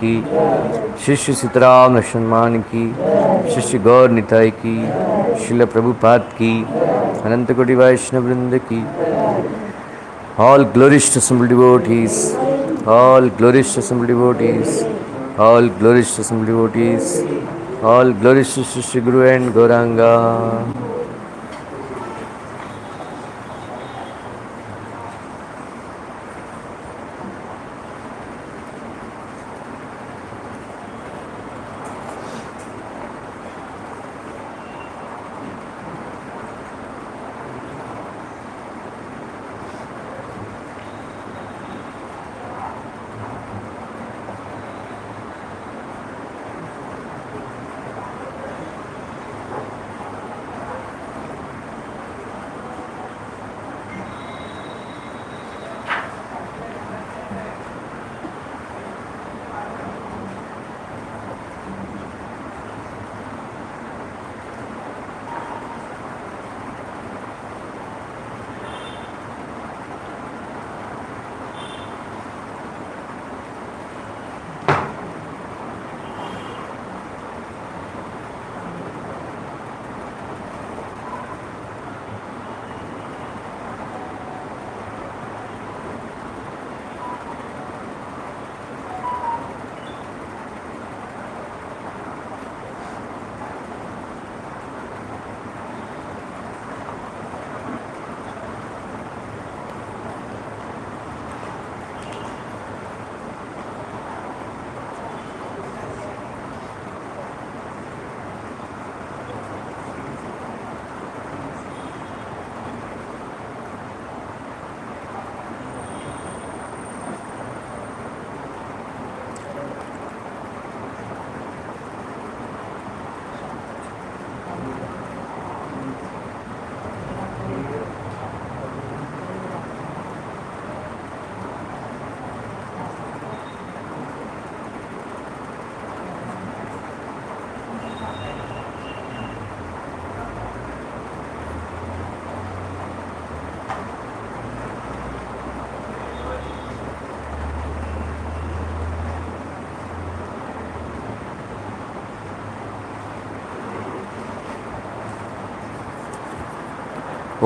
की, शिष्य सीताराम लक्ष्मण की, शिष्य गौर निताई की, शिल प्रभुपाद की, अनंत कोटि वैष्णव वृंद की. All glories to assembled devotees, all glories to assembled devotees, all glories to assembled devotees, all glories to Shri Guru and Gauranga.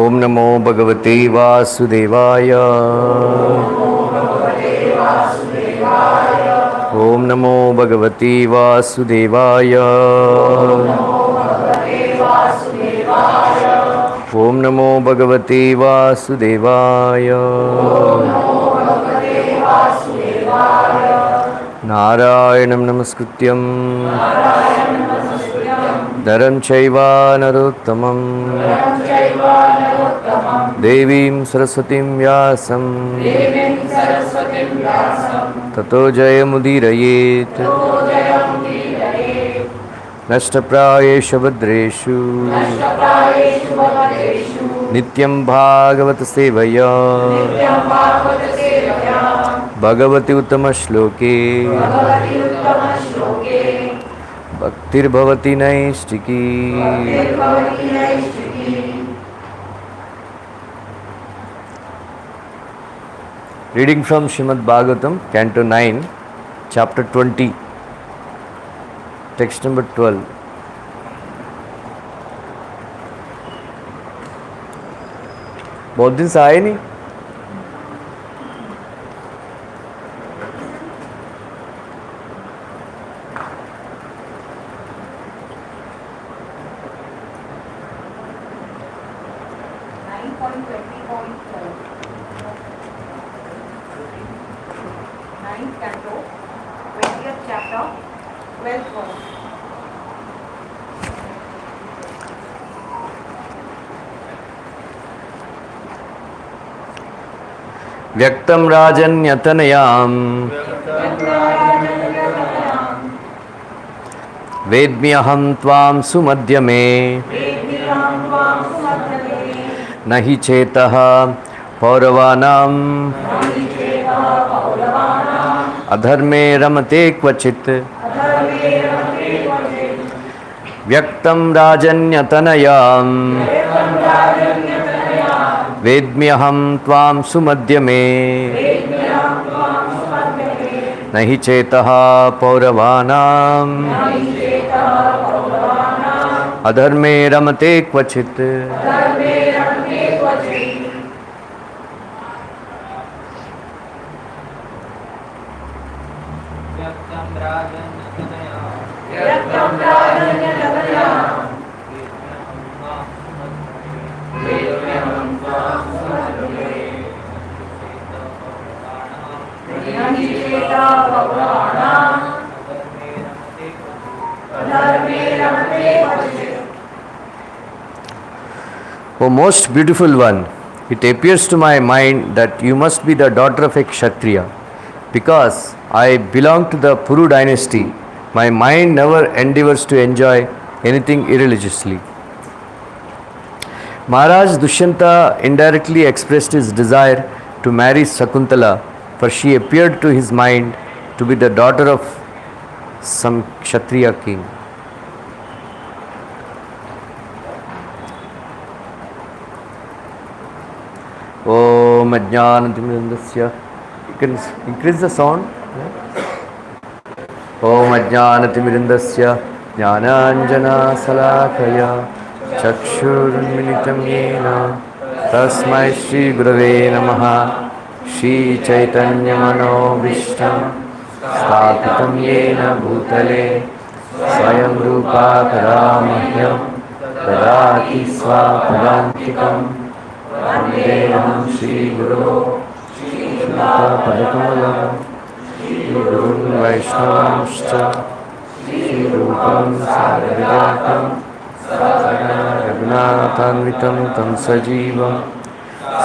ओम नमो भगवते वासुदेवाय. ओम नमो भगवते वासुदेवाय. ओम नमो भगवते वासुदेवाय. नारायणं नमस्कृत्यं नरं चैव नरोत्तमं देवीं सरस्वतीं व्यासं ततो जयमुदीरयेत्. नष्टप्रायेषु भद्रेषु नित्यं भागवत सेवया भगवति उत्तमश्लोके भक्तिर्भवति नैष्टिकी. Reading from Srimad Bhagavatam, Canto 9, Chapter 20, Text number 12. बहुत दिन से आए नहीं. व्यक्तं राजन्यतनयां वेद्म्यहं त्वां सुमध्यमे न हि चेतः पौरवानां अधर्मे रमते क्वचित्. व्यक्तं राजन्यतनयां वेद्म्यहं त्वां सुमध्यमे nahi chetaha pauravanam adharme ramate kvachit. O most beautiful one, it appears to my mind that you must be the daughter of a Kshatriya. Because I belong to the Puru dynasty, my mind never endeavors to enjoy anything irreligiously. Maharaj Dushyanta indirectly expressed his desire to marry Sakuntala, for she appeared to his mind to be the daughter of some Kshatriya king. Om Ajnanatimindasya. You can increase the sound. Om Ajnanatimindasya Jnananjana Salakaya Chakshurmilitam Yena Tasmai Shri Gurave Namaha Shri Chaitanya Manobhishtam Sthapitam Yena Bhutale Swayam Rupa Karamahyam Dadati Swapadantikam Vandeham Shri Guru Shri Padakamalam Shri Gurun Vaishnavamshcha Shri Rupam Sarvadatam Raghunatanvitam Tam Sajivam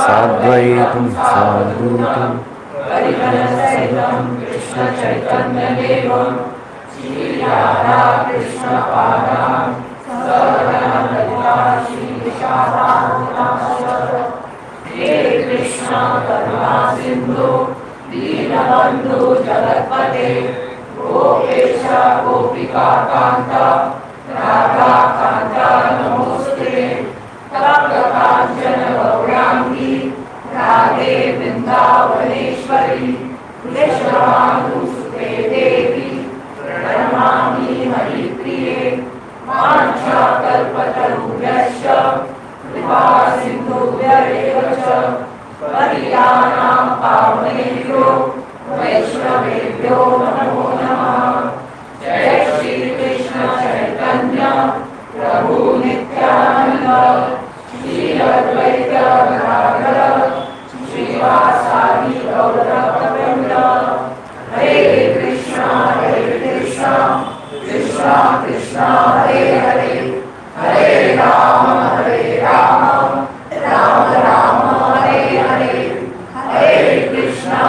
Sadvaitam Sadhutam Parijanasahitam Krishna Chaitanya Devam Shri Radha Krishna Padam Sarvadana Lita Shri Vishadam Hare Krishna Karuna Sindhu Dinabandhu Jagatpate Gopesha Gopika Kanta Radha Kanta Namoste Tapta Kanchana Gaurangi Radhe Vrindavaneshwari Vishwanu Sute Devi Pranamami Haripriye Mancha Kalpatarubhyasya Kripa Sindhubhya Evacha Pariyanam Pavanebhyo Vaishnavebhyo Namo Namaha Jai Shri Krishna Chaitanya Prabhu Nityananda Shri Advaita Gadadhara Srivasadi Gaurabhavinda Hare Krishna Krishna Krishna Hare Hare Hare Rama Rama Rama Hare Hare Hare Krishna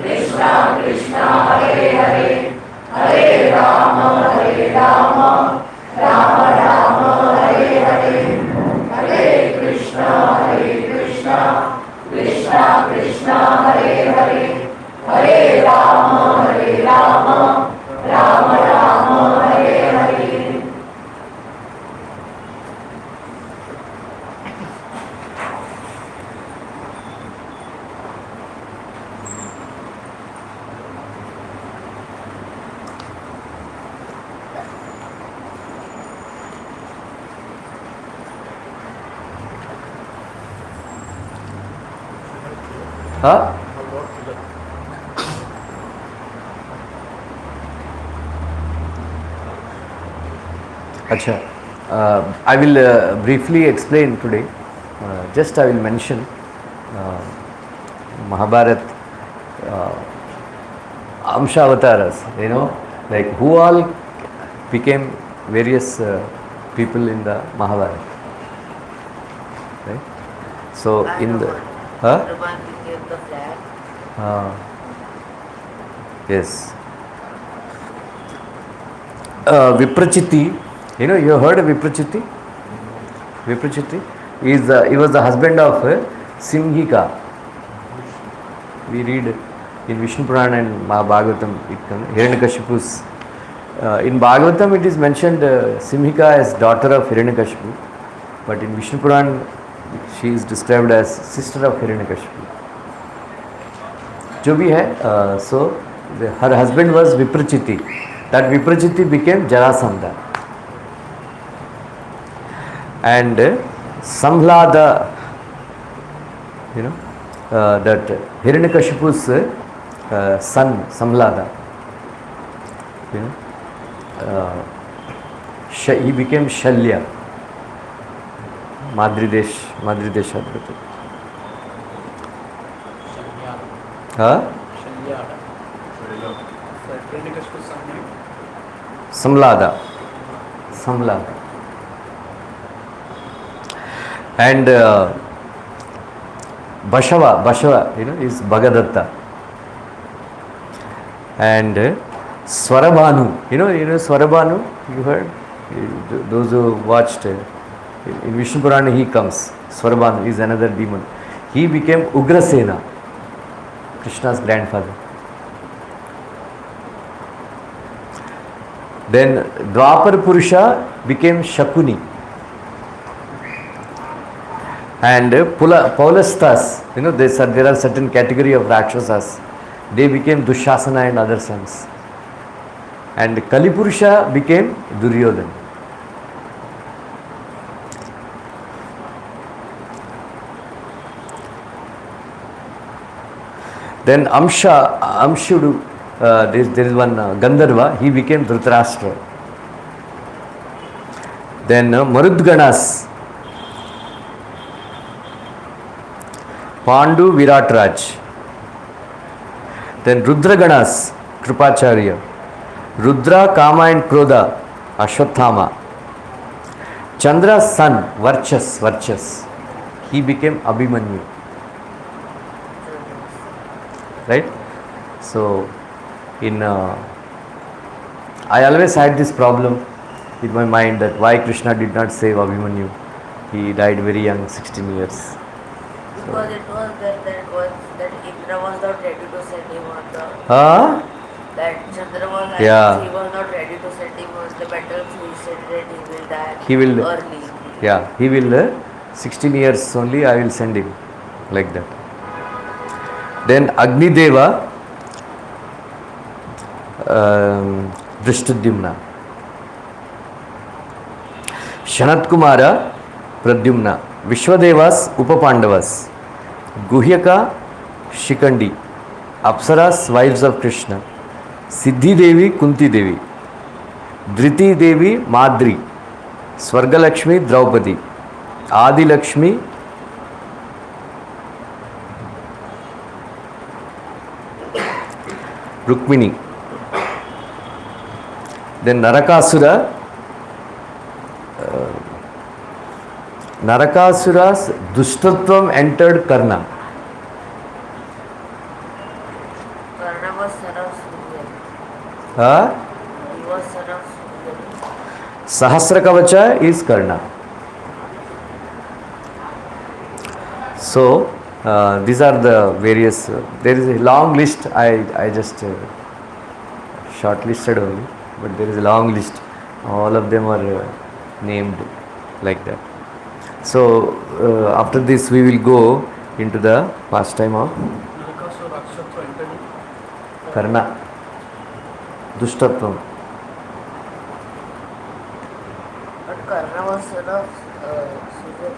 Krishna Krishna Hare Hare Hare Rama Rama Rama Hare Hare Hare Krishna Krishna Krishna Hare Hare Hare Rama Rama Rama Hare Hare. Huh? Acha. I will briefly explain today. Just I will mention Mahabharat Amsha avatars. You know, like who all became various people in the Mahabharata. Right? So in the Rama became the flag. Yes. Viprachiti, you know, you heard of Viprachiti? Viprachiti is he was the husband of Simhika. We read in Vishnu Purana and Mahabhagavatam, Hiranyakashipu's. In Bhagavatam it is mentioned Simhika as daughter of Hiranyakashipu, but in Vishnu Purana she is described as sister of Hiranyakashipu. जो भी है. So her husband was Viprachiti. That Viprachiti became Jarasandha. And Samhlada, that Hiranyakashipu's son, Samhlada, he became Shalya. Madridesh Advati. Huh? Samlada. And Bashava, is Bhagadatta. And Swarabhanu, Swarabhanu, you heard? Those who watched, in Vishnu Purana he comes. Swarabhanu is another demon. He became Ugrasena, Krishna's grandfather. Then Dwapar Purusha became Shakuni. And Paulastas, there are certain category of Rakshasas. They became Dushasana and other sons. And Kalipurusha became Duryodhana. Then Amshudu, there is one Gandharva, he became Dhritarashtra. Then Marudganas, Pandu Viratraj. Then Rudraganas, Kripacharya. Rudra, Kama and Krodha, Ashwathama. Chandra's son, Varchas, he became Abhimanyu. Right? So, I always had this problem in my mind that why Krishna did not save Abhimanyu. He died very young, 16 years. Because it was that Indra was not ready to send him on the... That Chandra was he was not ready to send him on the battle, so he said that he will die early. Yeah, he will, 16 years only I will send him, like that. Then Agni Deva, Drishtadyumna. Shanat Kumara, Pradyumna. Vishwadevas, Upapandavas. Guhyaka, Shikandi. Apsaras, wives of Krishna. Siddhi Devi, Kunti Devi. Dhriti Devi, Madri. Swargalakshmi, Draupadi. Adi Lakshmi, Rukmini. Then Narakasura's Dushtatvam entered Karna. Karna was son of Surya. He was son of Surya. Sahasra Kavacha is Karna. So, these are the various, there is a long list, I just shortlisted only, but there is a long list. All of them are named like that. So, after this we will go into the pastime of Karna, Dushtatvam. But Karna was son of Surya.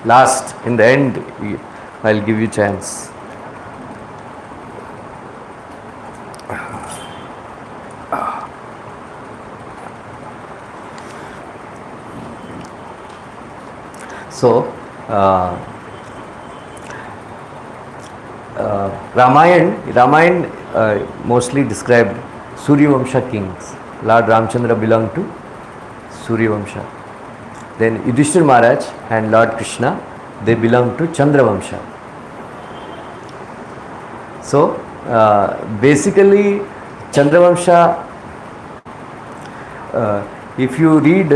Last, in the end, I'll give you chance. So, Ramayana mostly described Surya Vamsha kings. Lord Ramchandra belonged to Surya Vamsha. Then Yudhishthira Maharaj and Lord Krishna, they belong to Chandra Vamsha. So, basically, Chandra Vamsha, if you read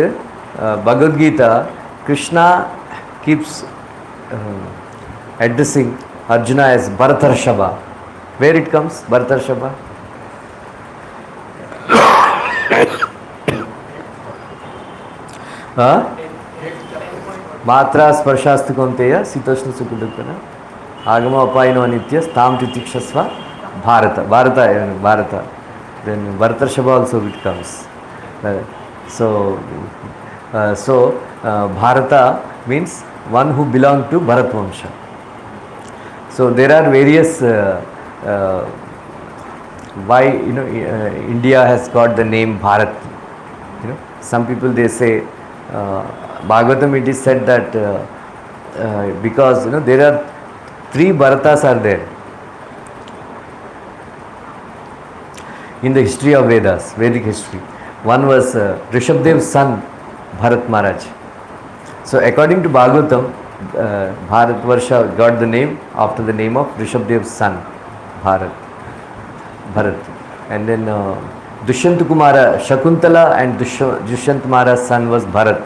Bhagavad Gita, Krishna keeps addressing Arjuna as Bharatarshava. Where it comes, Bharatarshava? Matra Sparshasthu Kaunteya Sitoshna Sukudukana. Agama Apayino Anitya Stam Titikshasva Bharata. Then Bhartarshaba also it comes. Bharata means one who belonged to Bharat Vamsha. So there are various why India has got the name Bharat. Some people they say Bhagavatam it is said that because there are three Bharatas are there in the history of Vedas, Vedic history. One was Rishabdev's son Bharat Maharaj. So according to Bhagavatam, Bharat Varsha got the name after the name of Rishabdev's son Bharat. And then Dushyant Kumara, Shakuntala and Dushyant Mara's son was Bharat.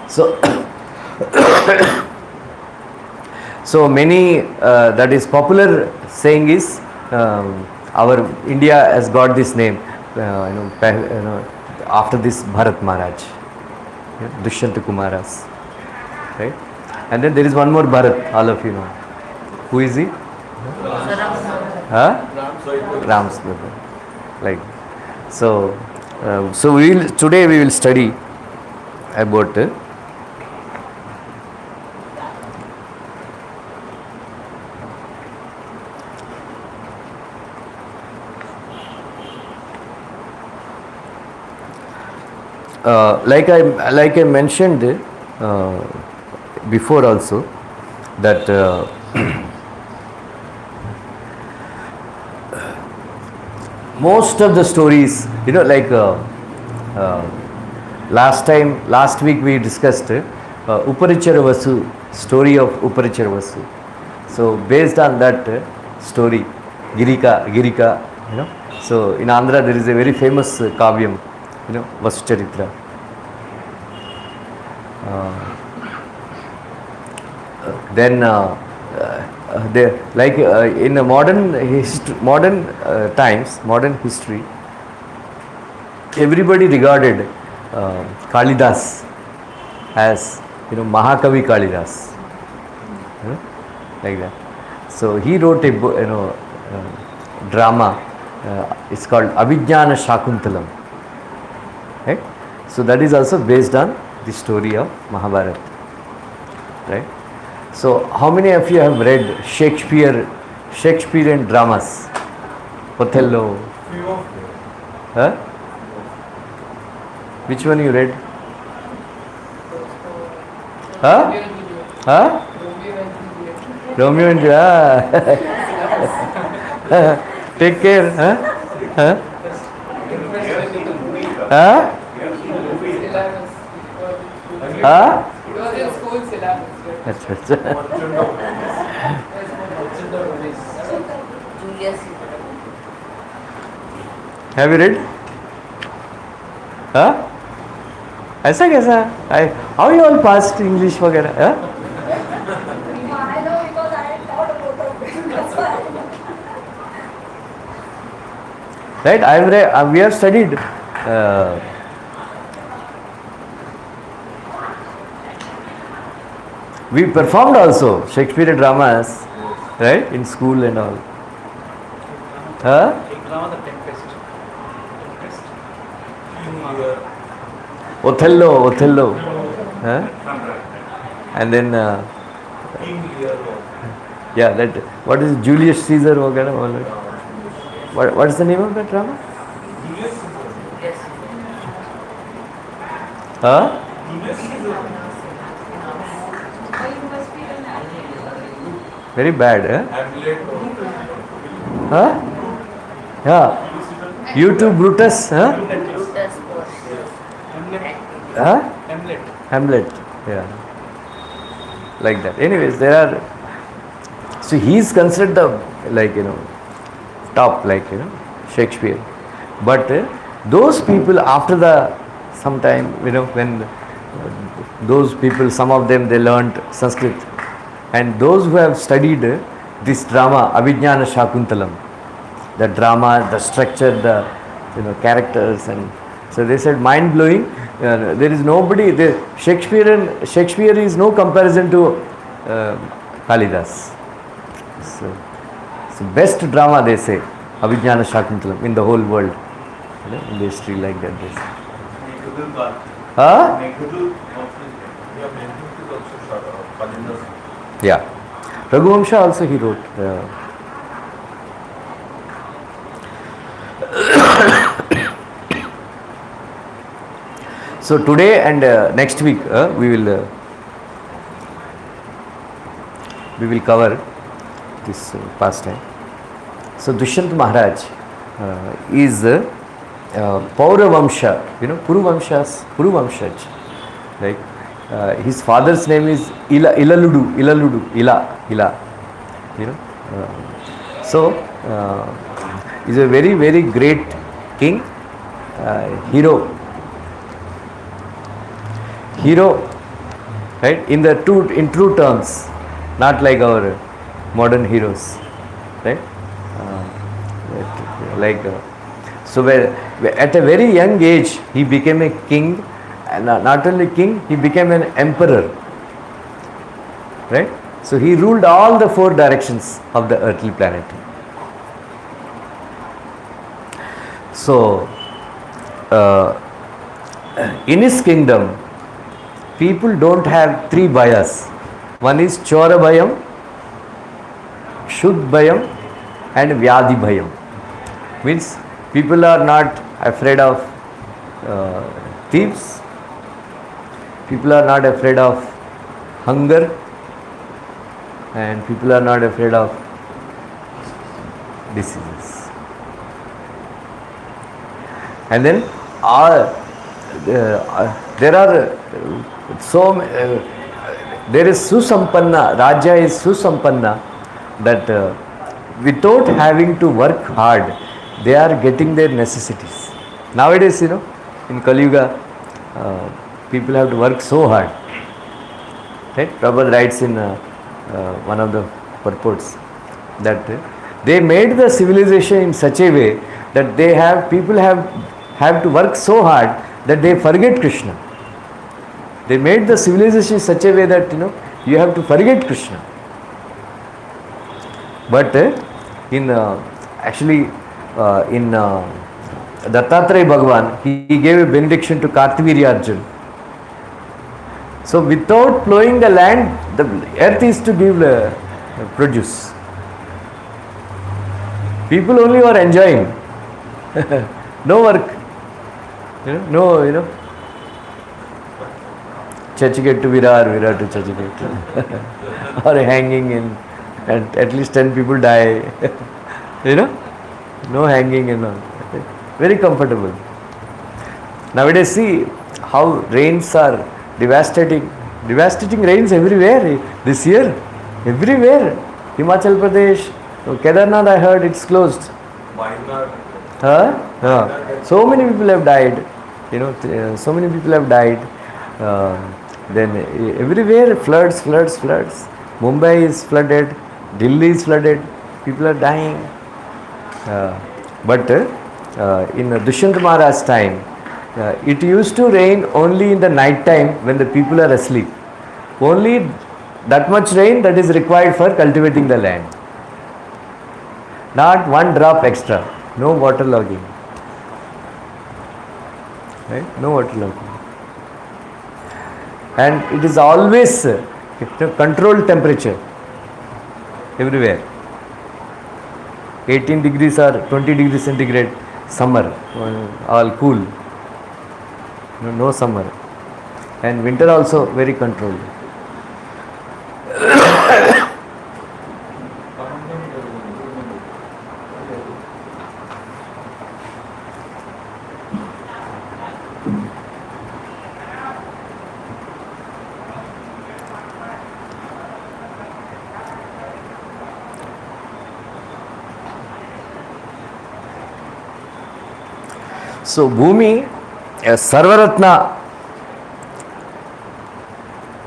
So so many that is popular saying is our India has got this name after this Bharat Maharaj, Dushyant Kumaras, right? And then there is one more Bharat, all of you know. Who is he? Ram's brother. Like so. So today we will study about like I mentioned before also that most of the stories, last week we discussed Uparichara Vasu, story of Uparichara Vasu. So based on that story, Girika, so in Andhra there is a very famous kavyam, Vasu Charitra. Then in the modern times, modern history, everybody regarded Kalidas as Mahakavi Kalidas, like that. So he wrote a drama. It's called Abhijnana Shakuntalam. Right? So that is also based on the story of Mahabharata. Right? So how many of you have read Shakespearean dramas? Othello. Huh? Which one you read? Huh? Huh? Romeo and Juliet. Take care. Huh? Huh? Huh? Huh? It was in school syllabus. Julius. Have you read? Huh? ऐसा कैसा? How you all passed English वगैरह? Huh? I know because I taught both of them. That's why. Right? We have studied we performed also Shakespearean dramas, right? In school and all. Huh? Othello. Huh? And then yeah, that what is Julius Caesar वगैरह all that. What is the name of that drama? Yes. Huh? Very bad, huh? Huh? Yeah. You too, Brutus, huh? Brutus was. Huh? Hamlet. Yeah. Like that. Anyways, there are. So he is considered the top, Shakespeare. But those people after some time, when those people, some of them they learnt Sanskrit, and those who have studied this drama, Abhijnana Shakuntalam, the drama, the structure, the characters, and so they said mind blowing. There is nobody. Shakespeare is no comparison to Kalidas. It's the best drama, they say, Abhijnana Shakuntalam, in the whole world. In the history like that, they say. Huh? Yeah. Raghuvamsha also he wrote. So today and next week we will cover this pastime. So Dushyant Maharaj is Pauravamsha, Puruvamshaj, right? His father's name is Ilaludu, so he's a very, very great king, hero, right? In true terms, not like our modern heroes, right? So at a very young age he became a king, and not only king, he became an emperor, right? So he ruled all the 4 directions of the earthly planet. So in his kingdom, people don't have 3 bhayas. One is Chora Bhayam, Shuddh Bhayam, and Vyadhi Bhayam. Means people are not afraid of thieves, people are not afraid of hunger, and people are not afraid of diseases. And then there is Susampanna, Raja is Susampanna, that without having to work hard, they are getting their necessities. Nowadays, in Kali Yuga, people have to work so hard. Right? Prabhupada writes in one of the purports that they made the civilization in such a way that people have to work so hard that they forget Krishna. They made the civilization in such a way that you have to forget Krishna. But in Dattatreya Bhagavan, he gave a benediction to Kartavirya Arjuna. So without plowing the land, the earth is to give produce. People only are enjoying. No work. Chachigate to Virar, Virar to Chachigate. Or hanging in, and at least 10 people die. No hanging and all. Very comfortable. Nowadays, see how rains are devastating rains everywhere this year. Everywhere. Himachal Pradesh, Kedarnath, I heard it's closed. So many people have died. So many people have died. Then everywhere floods. Mumbai is flooded. Delhi is flooded. People are dying. But in Dushyant Maharaj's time, it used to rain only in the night time when the people are asleep. Only that much rain that is required for cultivating the land. Not one drop extra. No waterlogging. Right? No waterlogging. And it is always controlled temperature everywhere. 18 degrees or 20 degrees centigrade summer, all cool. No summer. And winter also very controlled. So Bhumi, a Sarvaratna,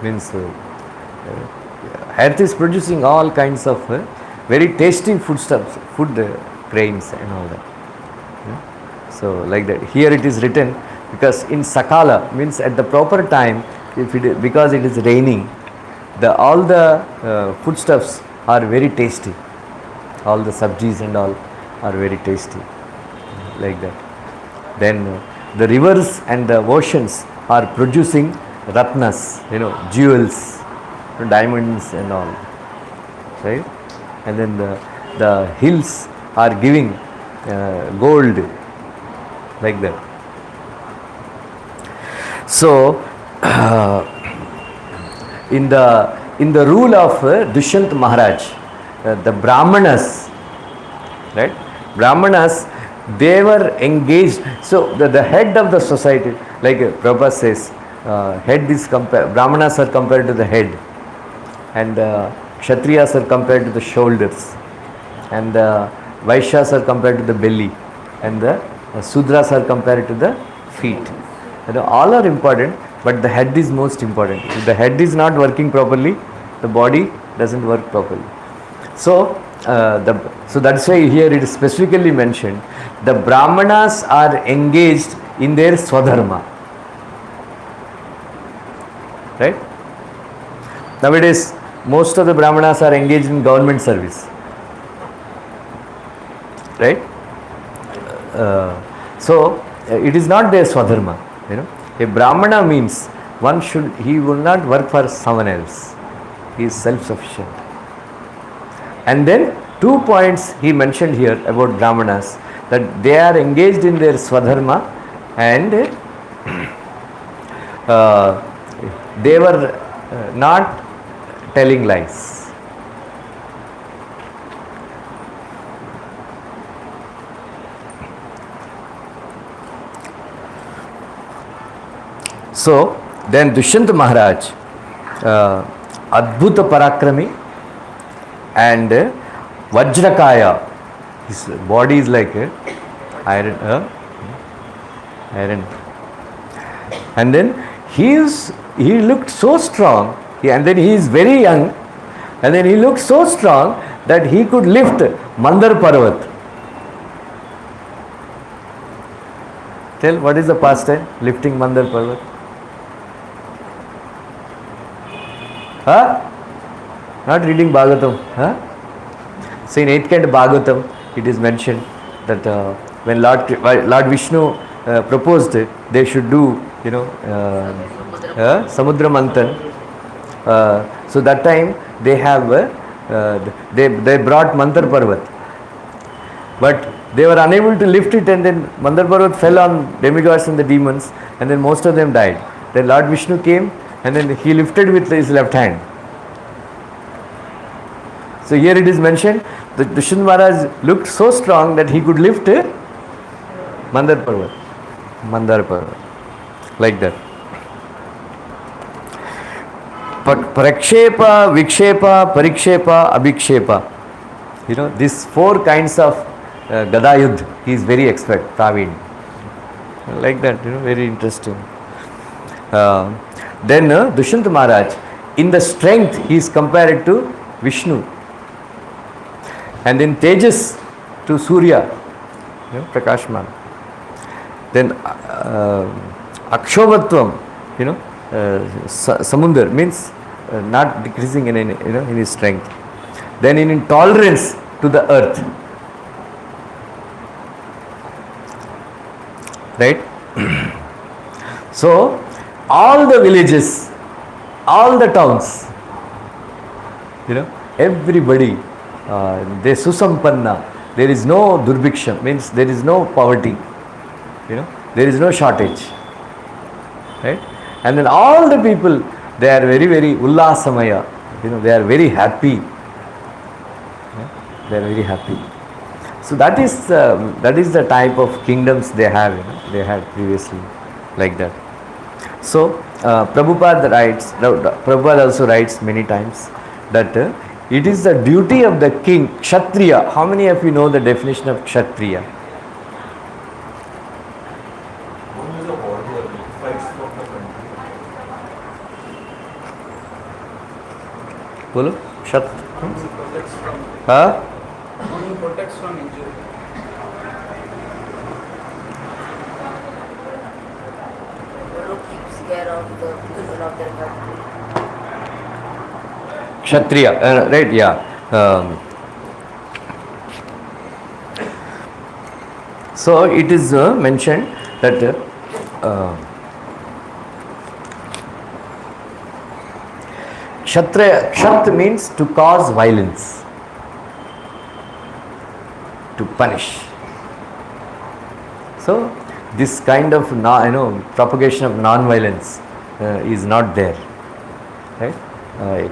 means earth is producing all kinds of very tasty foodstuffs, food grains and all that. So like that. Here it is written, because in Sakala, means at the proper time, because it is raining, all the foodstuffs are very tasty. all the sabjis and all are very tasty, like that. Then the rivers and the oceans are producing ratnas, jewels, diamonds and all, right? And then the hills are giving gold, like that. So in the rule of Dushyant Maharaj, the Brahmanas, right? Brahmanas, they were engaged. So the head of the society, like Prabhupada says, head is Brahmanas are compared to the head, and Kshatriyas are compared to the shoulders, and Vaishyas are compared to the belly, and the Sudras are compared to the feet. All are important, but the head is most important. If the head is not working properly, the body doesn't work properly. So so that's why here it is specifically mentioned, the Brahmanas are engaged in their Swadharma. Right? Nowadays, most of the Brahmanas are engaged in government service. Right? So it is not their Swadharma. A Brahmana means he will not work for someone else. He is self-sufficient. And then 2 points he mentioned here about Brahmanas, that they are engaged in their Swadharma, and they were not telling lies. So then Dushyant Maharaj, Adbhuta Parakrami and Vajrakaya, his body is like iron, and then he looked so strong, and then he is very young, and then he looked so strong that he could lift Mandar Parvat. Tell, what is the pastime, lifting Mandar Parvat? Huh? Not reading Bhagavatam. Huh? So in 8th canto Bhagavatam, it is mentioned that when Lord Vishnu proposed, they should do, Samudra Manthan. So that time they have, they brought Mandar Parvat, but they were unable to lift it, and then Mandar Parvat fell on demigods and the demons, and then most of them died. Then Lord Vishnu came, and then he lifted with his left hand. So here it is mentioned that Dushyant Maharaj looked so strong that he could lift Mandar Parvat, like that. Prakshepa, Vikshepa, Parikshepa, Abhikshepa. These 4 kinds of Gada Yudh, he is very expert, Praveen. Like that, very interesting. Then Dushyant Maharaj, in the strength he is compared to Vishnu, and in Tejas to Surya, Prakashman. Then Akshovatvam, Samundar, means not decreasing in his strength. Then in intolerance to the earth. Right? So all the villages, all the towns, everybody, they susampanna, there is no durbhiksham, means there is no poverty, there is no shortage, right? And then all the people, they are very, very ullasamaya, they are very happy, they are very happy. So that is the type of kingdoms they have, they had previously, like that. So Prabhupada also writes many times that it is the duty of the king, Kshatriya. How many of you know the definition of Kshatriya? One is a warrior who fights for the country. Bolo? Kshat. Who protects from, Huh? who protects from injury. Who keeps care of the people of their country. Kshatriya, right, yeah. So it is mentioned that Kshat means to cause violence, to punish. So this kind of propagation of non-violence is not there. Right?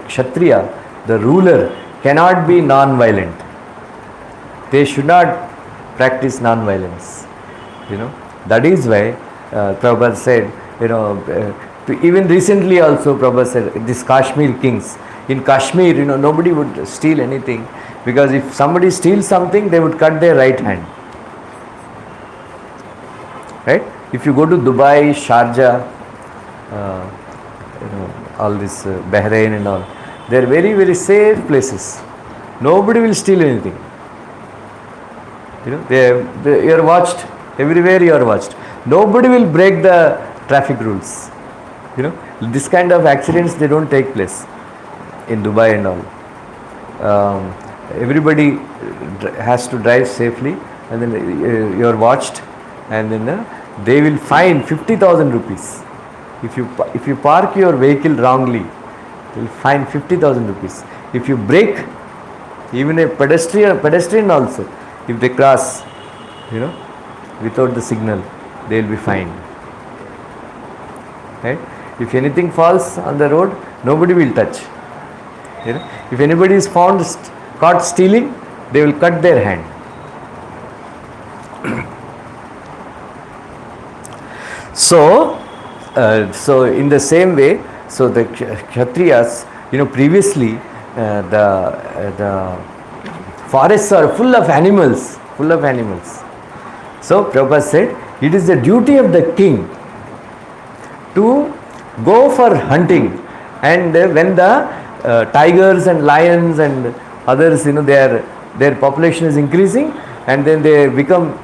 Kshatriya, the ruler, cannot be non-violent. They should not practice non-violence. That is why Prabhupada said, even recently also Prabhupada said, this Kashmir kings, in Kashmir, nobody would steal anything, because if somebody steals something, they would cut their right hand. Right? If you go to Dubai, Sharjah, all this Bahrain and all, they are very, very safe places. Nobody will steal anything. You are watched. Everywhere you are watched. Nobody will break the traffic rules. This kind of accidents, they don't take place in Dubai and all. Everybody has to drive safely, and then you are watched, and then they will fine 50,000 rupees. If you park your vehicle wrongly, they will fine 50,000 rupees. If you brake, even a pedestrian also, if they cross, without the signal, they will be fined. Right? If anything falls on the road, nobody will touch. If anybody is caught stealing, they will cut their hand. So in the same way, so the Kshatriyas, previously the forests are full of animals. So Prabhupada said, it is the duty of the king to go for hunting, and when the tigers and lions and others, their population is increasing, and then they become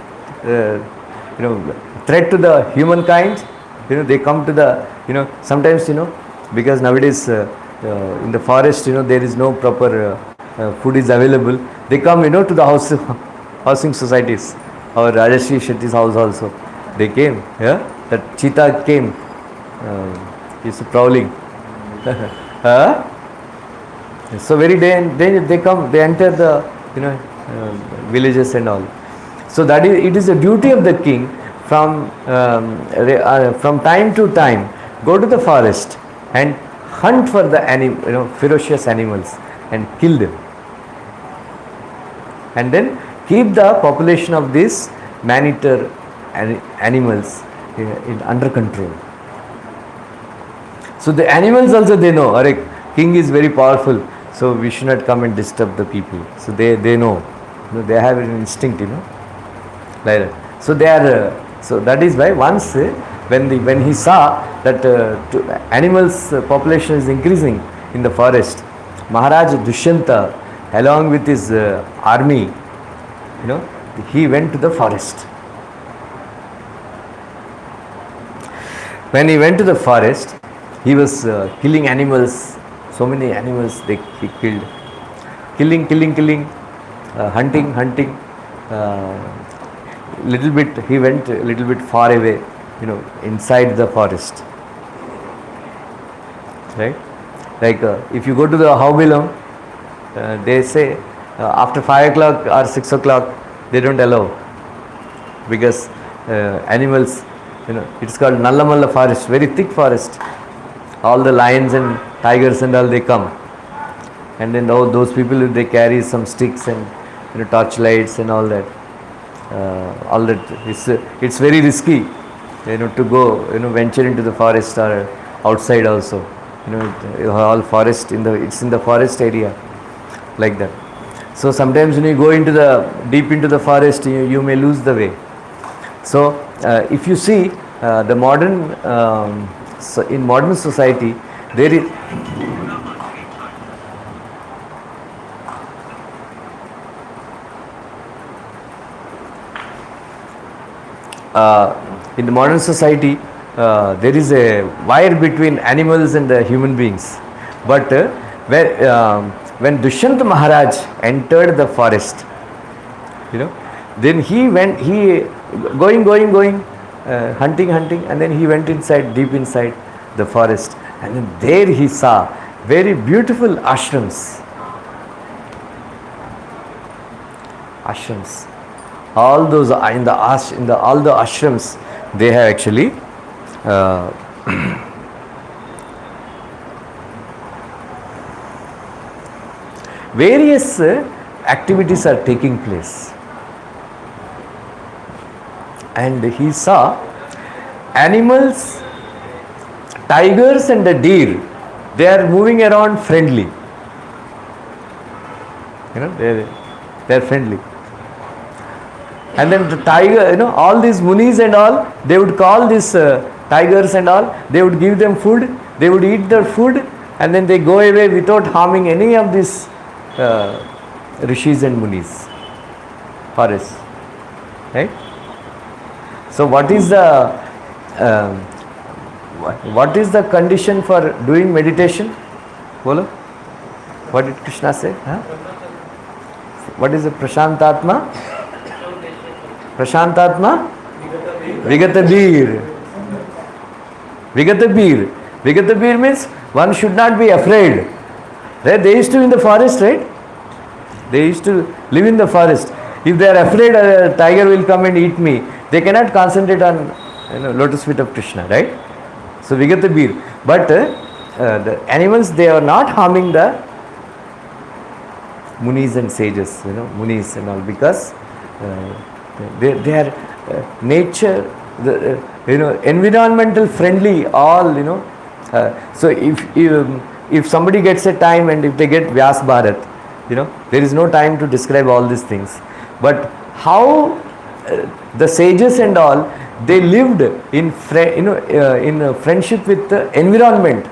threat to the humankind, they come to the, sometimes, because nowadays in the forest, there is no proper food is available, they come, to the housing societies. Our Rajashri Shetty's house also, they came, that cheetah came, is prowling. So very they come, they enter the villages and all. So that it is the duty of the king from time to time go to the forest and hunt for the ferocious animals and kill them, and then keep the population of these man-eater animals under control. So the animals also, they know, king is very powerful, so we should not come and disturb the people. So they know, they have an instinct, like that. So they are. So that is why once when he saw that animals population is increasing in the forest, Maharaj Dushyanta, along with his army, he went to the forest. When he went to the forest, he was killing animals. So many animals he killed. Killing, hunting. He went a little bit far away, inside the forest. Right? Like if you go to the Haubilam, they say after 5 o'clock or 6 o'clock, they don't allow, because animals, it's called Nallamalla forest, very thick forest. All the lions and tigers and all, they come, and then those people, they carry some sticks and torchlights and all that. It's very risky, to go, venture into the forest or outside also. All forest it's in the forest area, like that. So sometimes when you go deep into the forest, you may lose the way. So if you see the modern, in modern society, there is in the modern society, there is a wire between animals and the human beings. But when Dushyanta Maharaj entered the forest, then he going, hunting, and then he went inside, deep inside the forest, and then there he saw very beautiful ashrams. All those in the all the ashrams, they have actually various activities are taking place. And he saw animals, tigers and the deer, they are moving around friendly. They are friendly. And then the tiger, all these munis and all, they would call these tigers and all, they would give them food, they would eat their food, and then they go away without harming any of these rishis and munis, forests. Right? So what is the condition for doing meditation? Bolo? What did Krishna say? Huh? What is the Prashantatma? Prashantatma? Vigatabir. Vigatabir means one should not be afraid. Right? They used to be in the forest, right? They used to live in the forest. If they are afraid a tiger will come and eat me, they cannot concentrate on lotus feet of Krishna, right? So Vigatabir. But the animals, they are not harming the munis and sages, munis and all, because they are nature, environmental friendly, all, so if somebody gets a time and if they get Vyas Bharat, there is no time to describe all these things. But how the sages and all, they lived in friendship with the environment,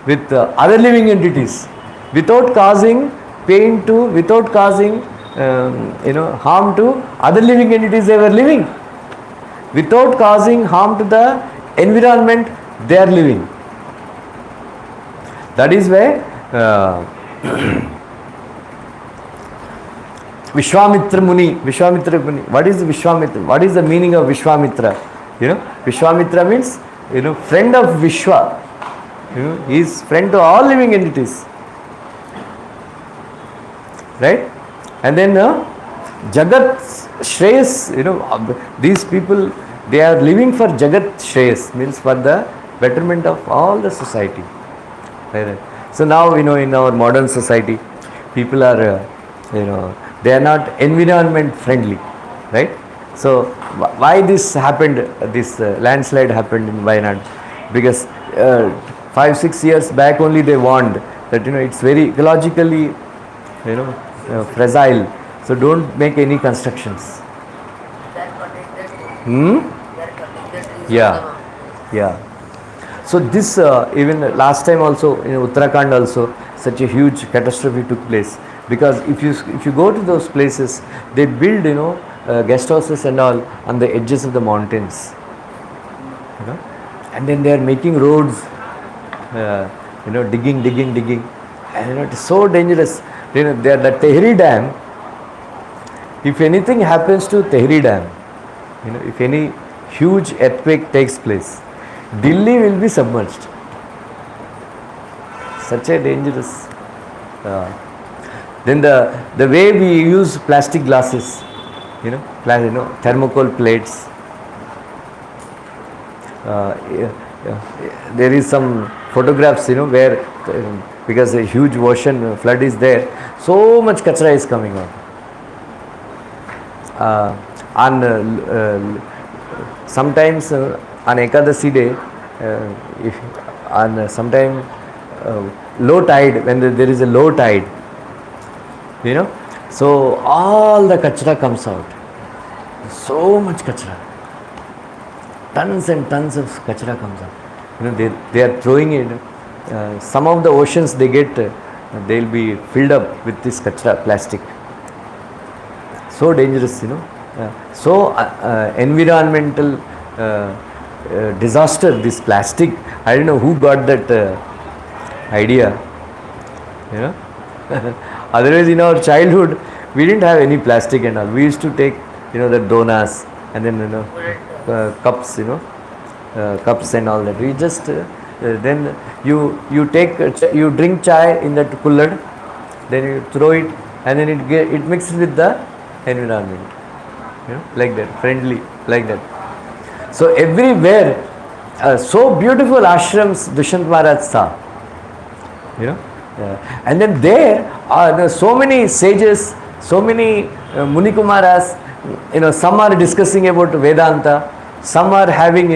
with other living entities, without causing pain to, without causing harm to other living entities they were living, without causing harm to the environment they are living. That is why Vishwamitra Muni. What is Vishwamitra? What is the meaning of Vishwamitra? Vishwamitra means friend of Vishwa. He is friend to all living entities. Right? And then Jagat Shreyas, these people, they are living for Jagat Shreyas, means for the betterment of all the society. Right? So now, in our modern society, people are, they are not environment friendly, right? So why this happened, this landslide happened in Wayanad? Because 5-6 years back only they warned that, it's very ecologically, fragile, so don't make any constructions. Yeah. So this, even last time also, in Uttarakhand also, such a huge catastrophe took place. Because if you go to those places, they build, guest houses and all on the edges of the mountains. And then they are making roads, digging. And it is so dangerous. The Tehri Dam, if anything happens to Tehri Dam, if any huge earthquake takes place, Delhi will be submerged. Such a dangerous. Then the way we use plastic glasses, thermocol plates. There is some photographs, where because a huge ocean flood is there, so much kachra is coming out. Sometimes on Ekadasi day, sometime low tide, when there is a low tide, so all the kachra comes out. So much kachra. Tons and tons of kachra comes out. They are throwing it. Some of the oceans they'll be filled up with this kachra, plastic. So dangerous, so environmental disaster, this plastic. I don't know who got that idea. Otherwise, in our childhood, we didn't have any plastic and all. We used to take, the donas, and then cups, cups and all that. We just then you take you drink chai in that cooler, then you throw it, and then it mixes with the environment, like that, friendly, like that. So everywhere, so beautiful ashrams Dushant Maharaj saw, and then there are so many sages, so many Munikumaras, some are discussing about Vedanta, some are having,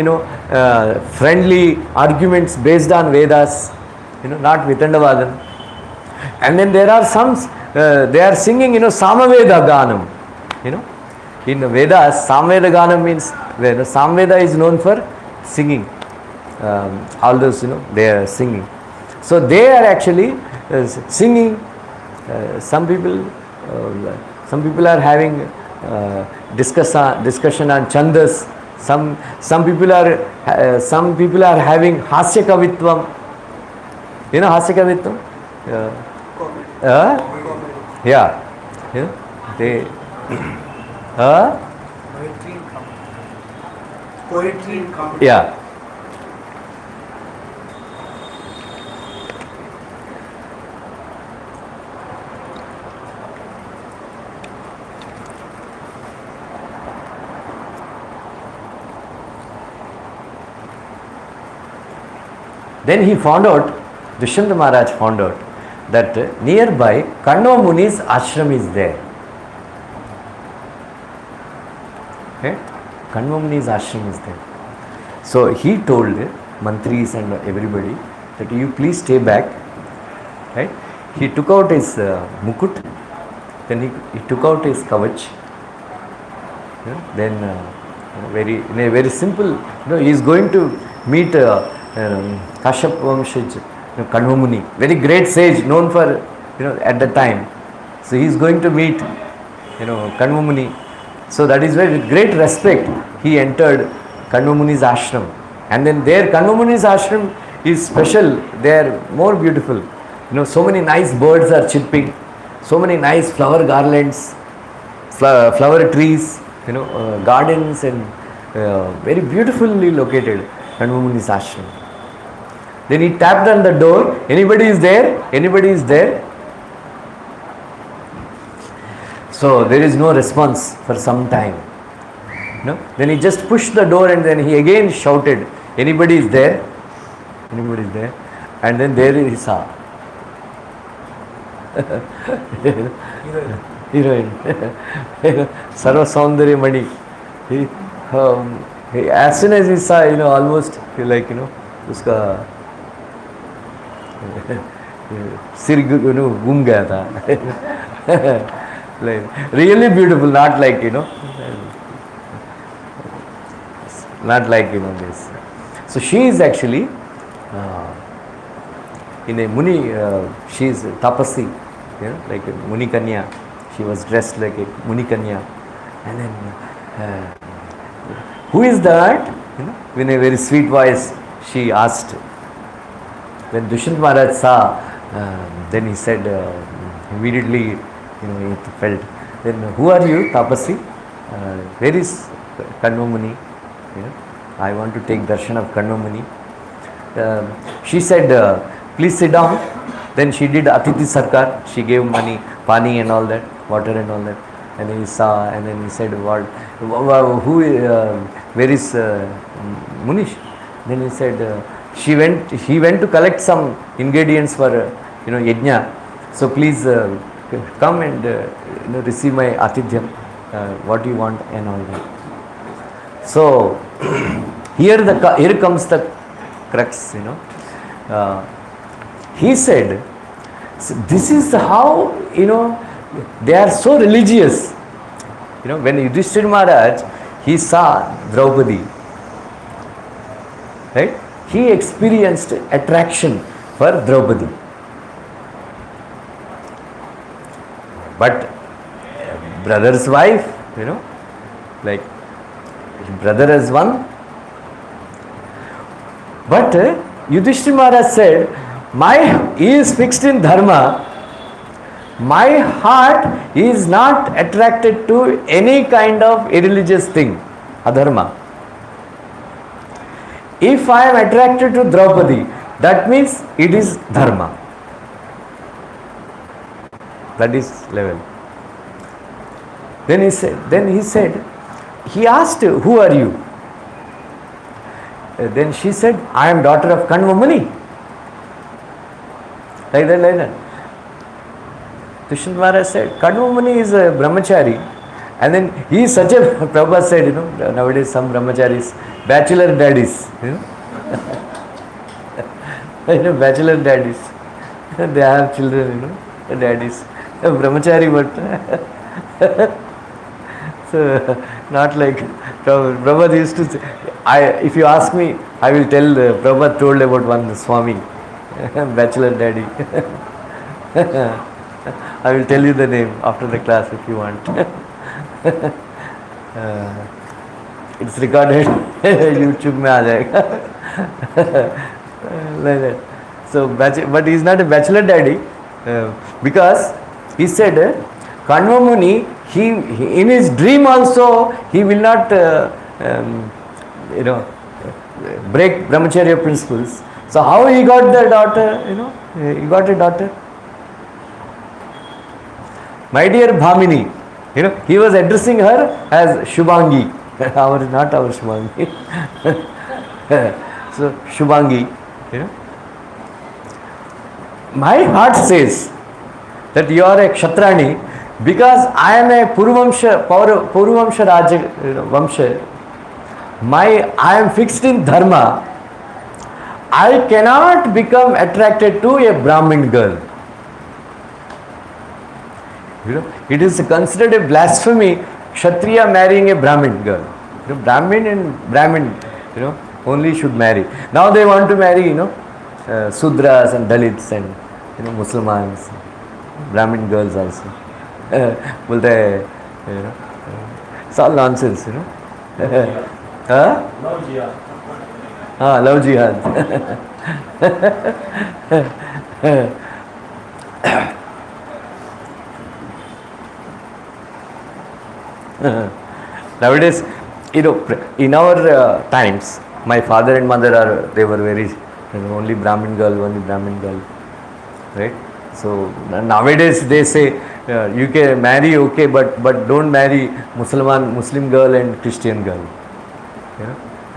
friendly arguments based on Vedas, not Vitandavadan. And then there are some, they are singing, Samaveda Ganam, in the Vedas, Samaveda Ganam means, Samveda is known for singing, all those, they are singing. So they are actually singing. Some people are having discussion on chandas. Some people are having hasya kavitvam. Hasya kavitvam? Yeah. They poetry in competition. Yeah. Then he found out, Dushant Maharaj found out that nearby Kanva Muni's ashram is there. Okay? Kanva Muni's ashram is there. So he told mantris and everybody that you please stay back. Right? He took out his mukut, then he took out his kavach. Then in a very simple, he is going to meet Kashyap Vamshaj, Kanva Muni, very great sage, known for, at the time. So he is going to meet, Kanva Muni. So that is why with great respect he entered Kanva Muni's ashram. And then there Kanva Muni's ashram is special, they are more beautiful. So many nice birds are chirping, so many nice flower garlands, flower trees, gardens, and very beautifully located Kanva Muni's ashram. Then he tapped on the door. Anybody is there? Anybody is there? So there is no response for some time. Then he just pushed the door and then he again shouted, anybody is there? Anybody is there? And then there he saw. Heroine. Sarva Saundarya Mani. As soon as he saw, almost like, uska सिर घूम गया था. Like, really beautiful, not like not like this. So she is actually in a Muni, she is Tapasi, like a Muni Kanya. She was dressed like a Muni Kanya. And then who is that? In a very sweet voice she asked. When Dushant Maharaj saw, then he said, immediately, he felt, then who are you, Tapasi? Where is Kanva Muni? I want to take darshan of Kanva Muni. She said, please sit down. Then she did Atithi Sarkar. She gave money, pani and all that, water and all that. And he saw, and then he said, what? Who? Where is Munish? Then he said, he went to collect some ingredients for yajna. So please come and receive my atidhyam. What do you want and all that. So here comes the crux. He said, this is how they are so religious. When Yudhishthira Maharaj, he saw Draupadi, right? He experienced attraction for Draupadi. But brother's wife, like brother as one. But Yudhishthira Maharaj said, he is fixed in dharma. My heart is not attracted to any kind of irreligious thing. adharma. If I am attracted to Draupadi, that means it is dharma. That is level. Then he said, he asked, who are you? Then she said, I am daughter of Kanva Muni. Like that. Krishna Maharaj said, Kanva Muni is a brahmachari. And then he is such a, Prabhupada said, nowadays some brahmacharis, bachelor daddies, bachelor daddies. They have children, daddies. Brahmachari, but so not like Prabhupada used to say, if you ask me, I will tell Prabhupada told about one Swami, bachelor daddy. I will tell you the name after the class if you want. It's recorded. YouTube में आ जाएगा. Like that. So, but he is not a bachelor daddy because he said, Kanva Muni, he in his dream also he will not break brahmacharya principles. So how he got the daughter? He got a daughter. My dear Bhamini, he was addressing her as Shubhangi. Not our Shubhangi. So Shubhangi, my heart says that you are a Kshatrani because I am a Purvamsha Raja Vamsha. I am fixed in dharma. I cannot become attracted to a Brahmin girl. It is considered a blasphemy, Kshatriya marrying a Brahmin girl. Brahmin and Brahmin, only should marry. Now they want to marry, Sudras and Dalits and, Muslimans, Brahmin girls also. It's all nonsense, Huh? Love jihad. Love jihad. Nowadays, in our times, my father and mother they were very, only Brahmin girl, right? So nowadays they say you can marry, okay, but don't marry Muslim girl and Christian girl.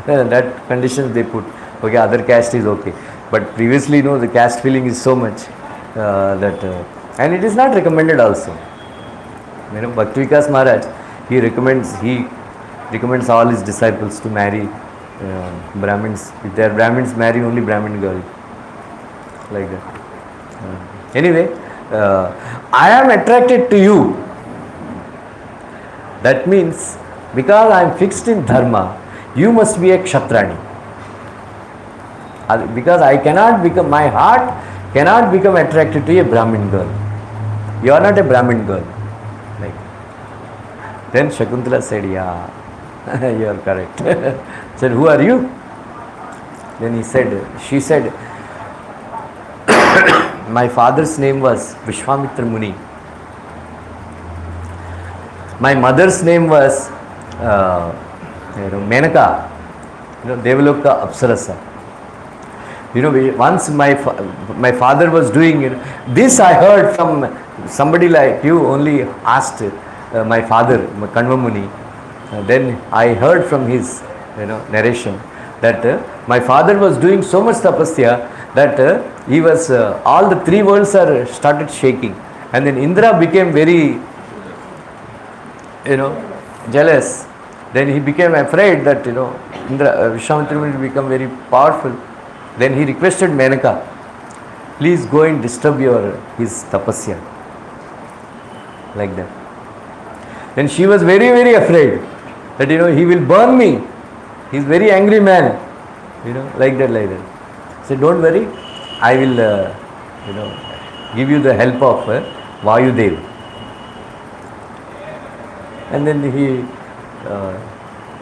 That conditions they put. Okay, other caste is okay, but previously, the caste feeling is so much that, and it is not recommended also. Bhakti Vikas Maharaj, he recommends all his disciples to marry Brahmins. If they are Brahmins, marry only Brahmin girl, like that. Anyway, I am attracted to you. That means because I am fixed in dharma, you must be a Kshatrani. Because my heart cannot become attracted to a Brahmin girl. You are not a Brahmin girl. Like. Then Shakuntala said, yeah, you are correct. Said, who are you? Then she said, my father's name was Vishwamitra Muni. My mother's name was Menaka, Devalokta Apsarasa. Once my father was doing it. This I heard from somebody like you, only asked my father, Kanva Muni. Then I heard from his narration that my father was doing so much tapasya that he was all the three worlds started shaking, and then Indra became very jealous. Then he became afraid that Vishwamitra will become very powerful. Then he requested Menaka, please go and disturb his tapasya, like that. Then she was very, very afraid that he will burn me. He is very angry man, like that. Said, don't worry, I will give you the help of Vayudev. And then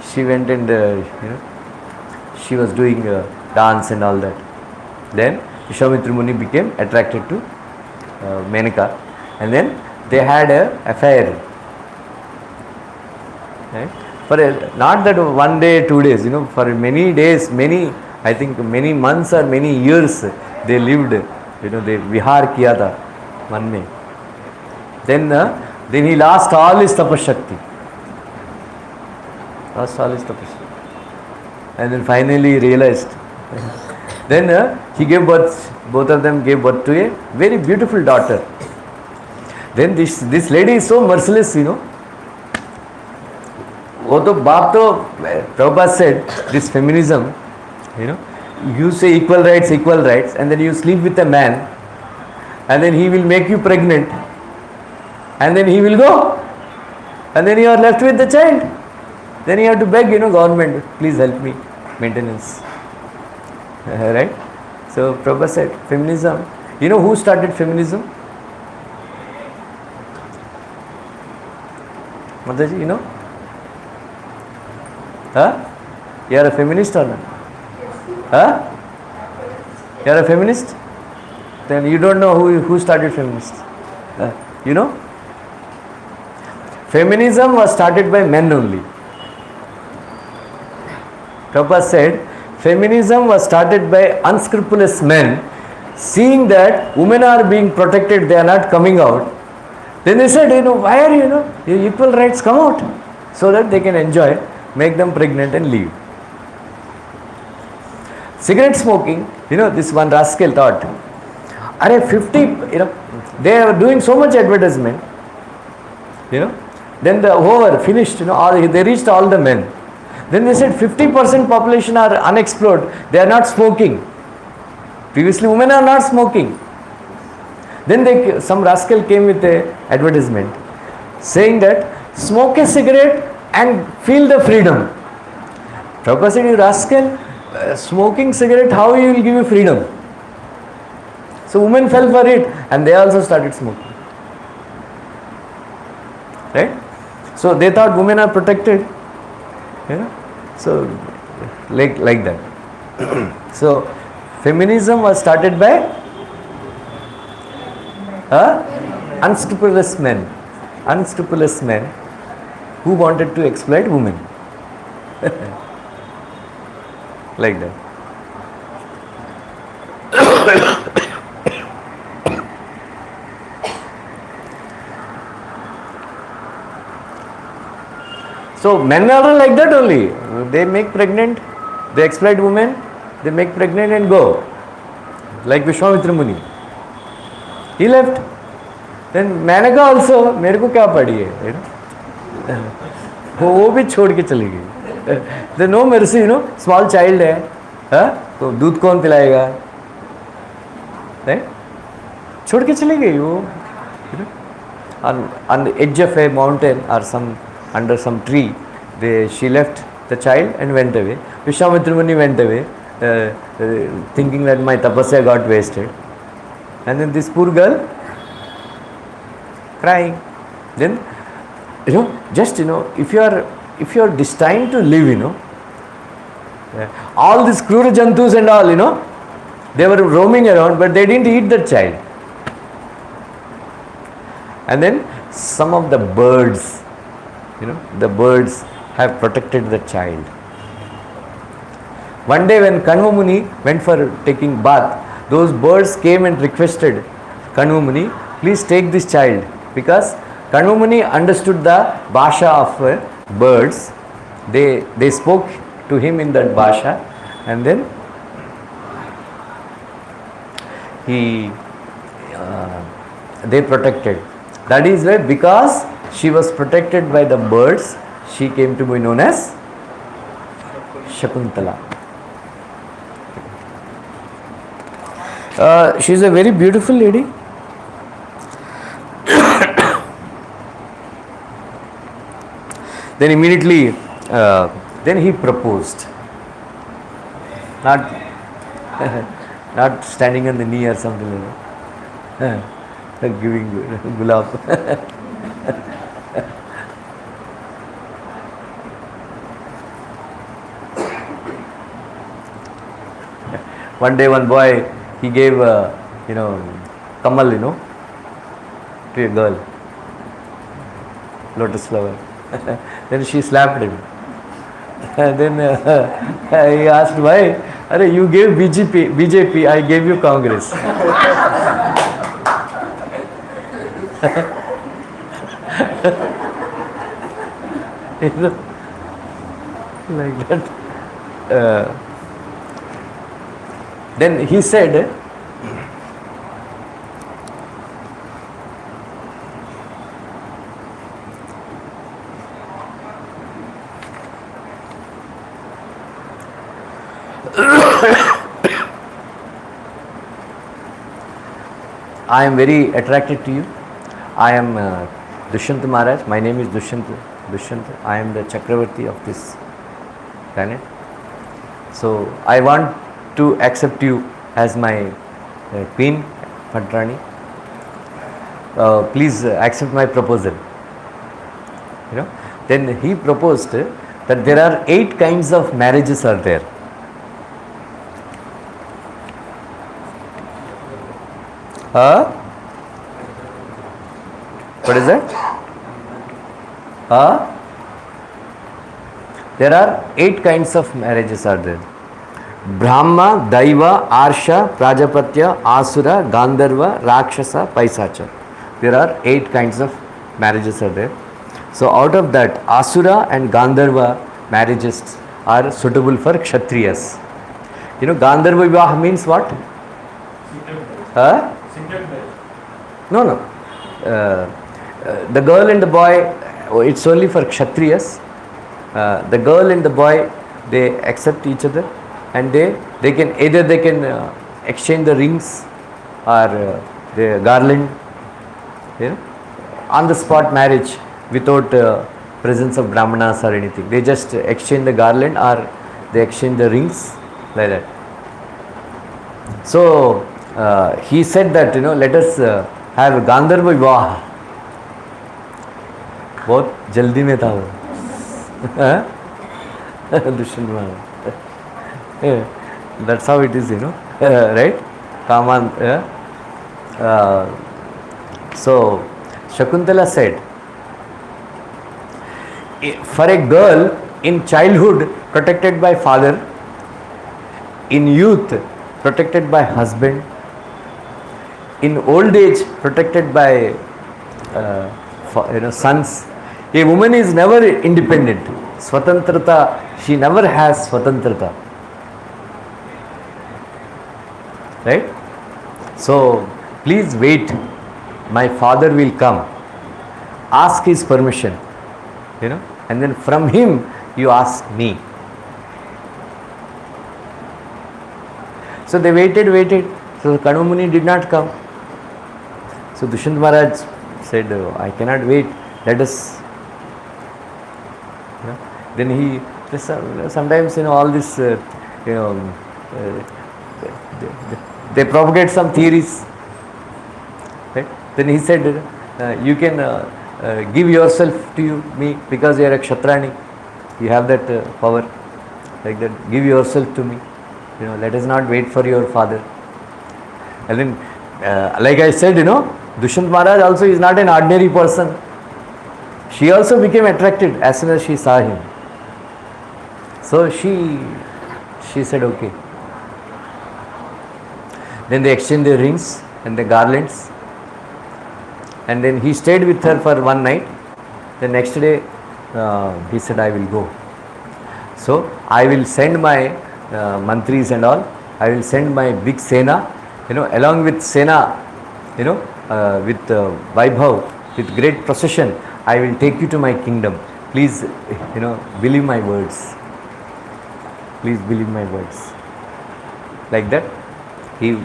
she went and she was doing dance and all that. Then Vishwamitra Muni became attracted to Menaka, and then they had an affair. Right? Not that one day, 2 days, for many days, I think many months or many years they lived, they vihar kiya tha man mein. Then he lost all his tapashakti. Lost all his tapashakti. And then finally he realized. Then he gave birth, both of them gave birth to a very beautiful daughter. Then this lady is so merciless, वो तो बाप तो Prabhupada said this feminism, you say equal rights, and then you sleep with a man, and then he will make you pregnant, and then he will go, and then you are left with the child. Then you have to beg, government, please help me, maintenance. Right? So Prabhupada said feminism. Who started feminism? Mataji, Huh? You are a feminist or not? Huh? You are a feminist? Then you don't know who started feminist. Feminism was started by men only. Prabhupada said, feminism was started by unscrupulous men, seeing that women are being protected, they are not coming out. Then they said, why are your equal rights come out? So that they can enjoy, make them pregnant and leave. Cigarette smoking, this one rascal thought, are 50, they are doing so much advertisement, then the over finished, they reached all the men. Then they said 50% population are unexplored, they are not smoking. Previously women are not smoking. Then some rascal came with a advertisement saying that smoke a cigarette and feel the freedom. Prabhupada said, you rascal, smoking cigarette, how he will give you freedom? So women fell for it and they also started smoking. Right? So they thought women are protected. So like that. So feminism was started by unscrupulous men who wanted to exploit women. Like that. So men are like that only. They make pregnant, they exploit women, they make pregnant and go. Like Vishwamitra Muni. He left. Then Manaka also, मेरे को क्या पड़ी है, वो भी छोड़ के चली गई. There's no mercy, small child है, तो दूध कौन पिलाएगा, right? छोड़ के चली गई वो, on the edge of a mountain or under some tree, she left the child and went away. Vishwamitra Muni went away, thinking that my tapasya got wasted. And then this poor girl crying. Then just if you are destined to live, all these krura jantus and all, they were roaming around, but they didn't eat the child. And then some of the birds, the birds have protected the child. One day when Kanva Muni went for taking bath, those birds came and requested Kanva Muni, please take this child, because Kanva Muni understood the bhasha of birds. They spoke to him in that bhasha, and then they protected. That is why, because she was protected by the birds, she came to be known as Shakuntala. She is a very beautiful lady. Then immediately, then he proposed. Not standing on the knee or something like that. Giving gulab. One day, one boy, he gave kamal, to a girl, lotus flower. Then she slapped him. And then he asked why. Are you gave BJP, I gave you Congress. You know, like that. Then he said, I am very attracted to you. I am Dushyant Maharaj. My name is Dushyant. I am the Chakravarti of this planet. So I want to accept you as my queen, Patrani. Please accept my proposal. You know. Then he proposed that there are 8 kinds of marriages are there. What is that? There are 8 kinds of marriages are there. Brahma, Daiva, Arsha, Prajapatya, Asura, Gandharva, Rakshasa, Paisacha. There are 8 kinds of marriages are there. So out of that, Asura and Gandharva marriages are suitable for Kshatriyas. You know, Gandharva Vivaha means what? No. The girl and the boy, it's only for Kshatriyas. The girl and the boy, they accept each other, and they can either exchange the rings or the garland, you know, on the spot marriage without presence of brahmanas or anything. They just exchange the garland or they exchange the rings like that. So he said that, you know, let us have Gandharva Vivaha. बहुत जल्दी में था वो दुष्यंत महाराज. That's how it is, you know, right? Kaman. So Shakuntala said, for a girl in childhood protected by father, in youth protected by husband, in old age protected by sons. A woman is never independent. Swatantrata, she never has swatantrata. Right? So, please wait. My father will come. Ask his permission. You know, and then from him you ask me. So they waited. So Kanumuni did not come. So Dushyant Maharaj said, I cannot wait. Let us. You know, then he sometimes, you know, all this they propagate some theories. Right? Then he said, you can give yourself to me because you are a Kshatrani. You have that power. Like that, give yourself to me. You know, let us not wait for your father. And then, like I said, you know, Dushyant Maharaj also is not an ordinary person. She also became attracted as soon as she saw him. So she said, okay. Then they exchanged their rings and the garlands. And then he stayed with her for one night. The next day, he said, I will go. So I will send my mantris and all. I will send my big Sena, you know, along with Sena, you know, with Vaibhav, with great procession. I will take you to my kingdom. Please, you know, believe my words. Please believe my words. Like that, he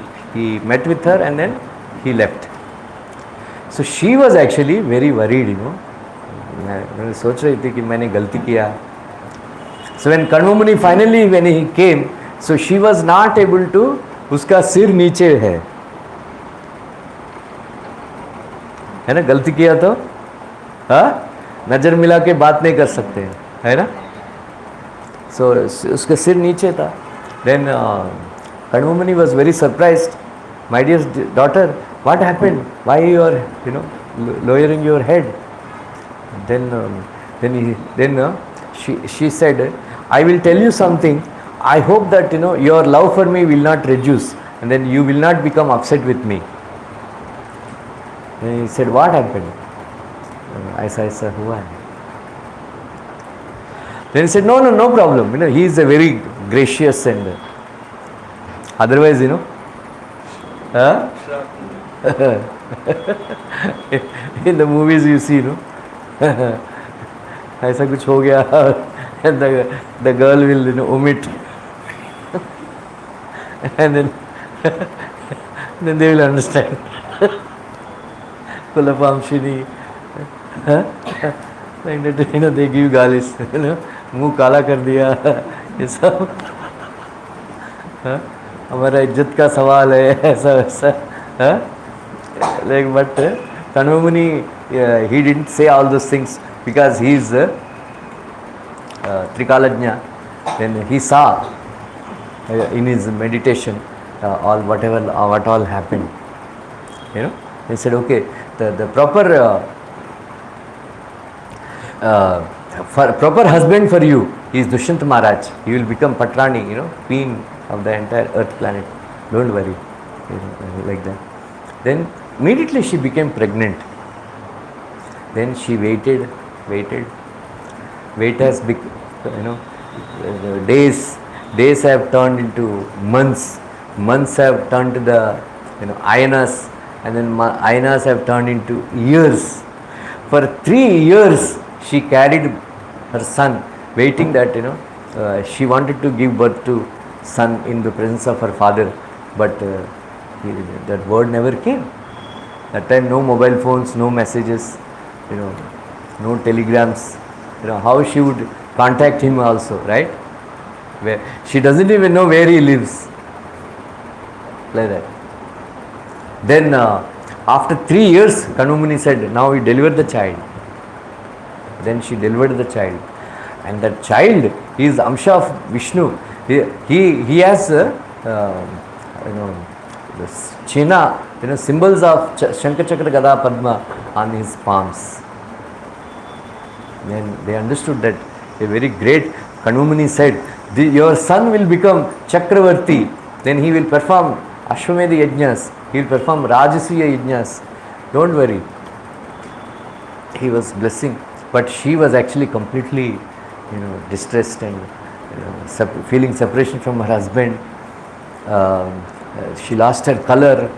met with her and then he left. So she was actually very worried, you know. मैं सोच रही थी कि मैंने गलती किया. So when Kanva Muni finally when he came, so she was not able to, उसका सिर नीचे है ना, गलती किया तो नजर मिला के बात नहीं कर सकते हैं, है ना. So उसका सिर नीचे था. Then Kanva Muni was very surprised. My dear daughter, what happened? Why you are, you know, lowering your head? Then she said, I will tell you something. I hope that your love for me will not reduce, and then you will not become upset with me. And he said, what happened? I said, sir, who am I? Then he said, no problem. He is a very gracious and otherwise, huh? In the movies you see, ऐसा कुछ हो गया, and the girl will omit, and then they will understand. Kulapamshini, like that, they give galis, मुंह काला कर दिया, ये सब हमारा इज्जत का सवाल है, ऐसा वैसा. Like, but Kanvamuni, he didn't say all those things because he is Trikalajna. Then he saw in his meditation what all happened. He said, okay, the proper proper husband for you is Dushyant Maharaj. He will become Patrani, queen of the entire earth planet. Don't worry, like that. Then immediately she became pregnant. Then she waited. Wait has become, days have turned into months. Months have turned to the ayanas, and then ayanas have turned into years. For 3 years she carried her son, waiting that she wanted to give birth to son in the presence of her father, but that word never came. That time no mobile phones, no messages, no telegrams. How she would contact him also, right? Where she doesn't even know where he lives. Like that. Then after 3 years, Kanvamuni said, now we deliver the child. Then she delivered the child, and that child is Amsha of Vishnu. He has this Chena, symbols of Shankar Chakra Gada Padma on his palms. Then they understood that a very great Kanvamuni said, your son will become Chakravarti. Then he will perform Ashwamedha Yajnas. He will perform Rajasuya Yajnas. Don't worry. He was blessing, but she was actually completely, distressed and feeling separation from her husband. She lost her color,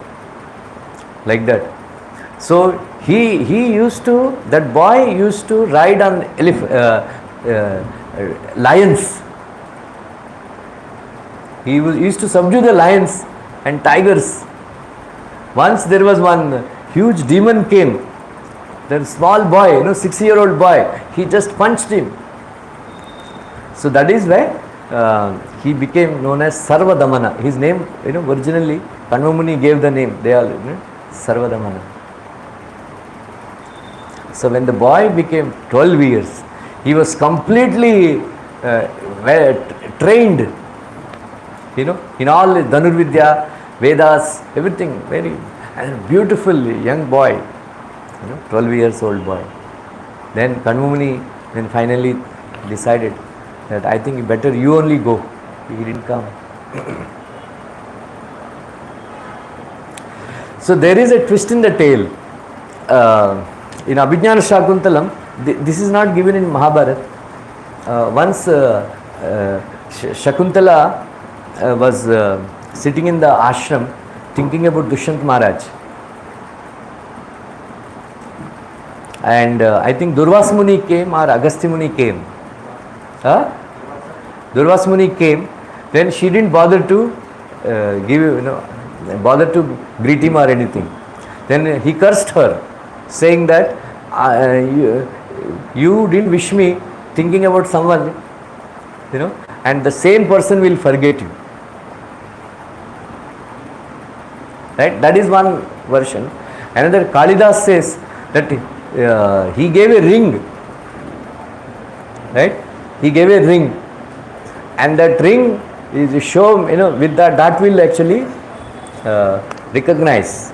like that. So that boy used to ride on lions. He used to subdue the lions and tigers. Once there was one huge demon came. That small boy, 6-year-old boy, he just punched him. So that is why he became known as Sarvadamana. His name, originally Kanvamuni gave the name. They all, Sarvadamana. So when the boy became 12 years, he was completely trained, in all Dhanurvidya, Vedas, everything. Very beautiful young boy, 12 years old boy. Then Kanvamuni then finally decided that I think better you only go. He didn't come. So there is a twist in the tale. In Abhijnana Shakuntalam, this is not given in Mahabharat. Once Shakuntala was sitting in the ashram thinking about Dushyant Maharaj. And I think Durvasa Muni came or Agastya Muni came. Durvasa Muni came. Then she didn't bother to bother to greet him or anything. Then he cursed her, saying that you didn't wish me thinking about someone, and the same person will forget you. Right? That is one version. Another, Kalidas says that he gave a ring. Right? He gave a ring, and that ring is shown, with that will actually recognize.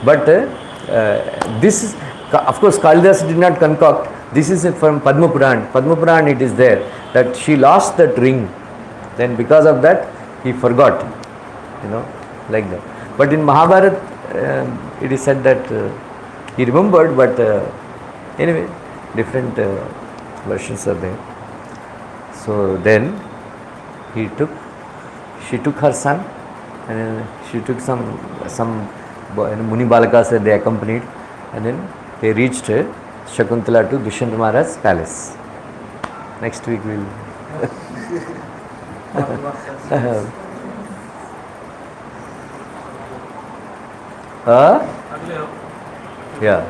But this is, of course, Kalidas did not concoct. This is from Padma Puran. Padma Puran it is there that she lost that ring. Then because of that he forgot, like that. But in Mahabharat it is said that he remembered, but anyway, different versions are there. So then she took her son, and then she took some Muni Balakas that they accompanied, and then they reached Shakuntala to Dushyanta Maharaj's palace. Next week we'll. Yeah.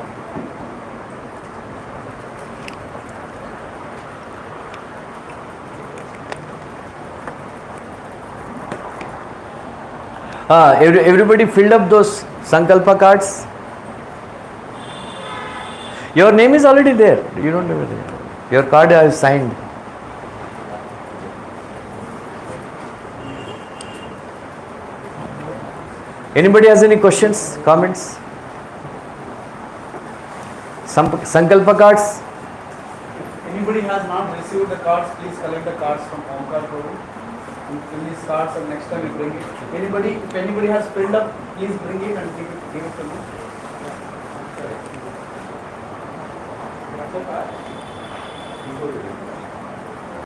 Everybody filled up those Sankalpa cards? Your name is already there. You don't have it. Your card I have signed. Anybody has any questions, comments? Some Sankalpa cards? Anybody has not received the cards, please collect the cards from Omkar Prabhu. You fill these cards and next time you bring it. If anybody has filled up, please bring it and give it to me. That's the card.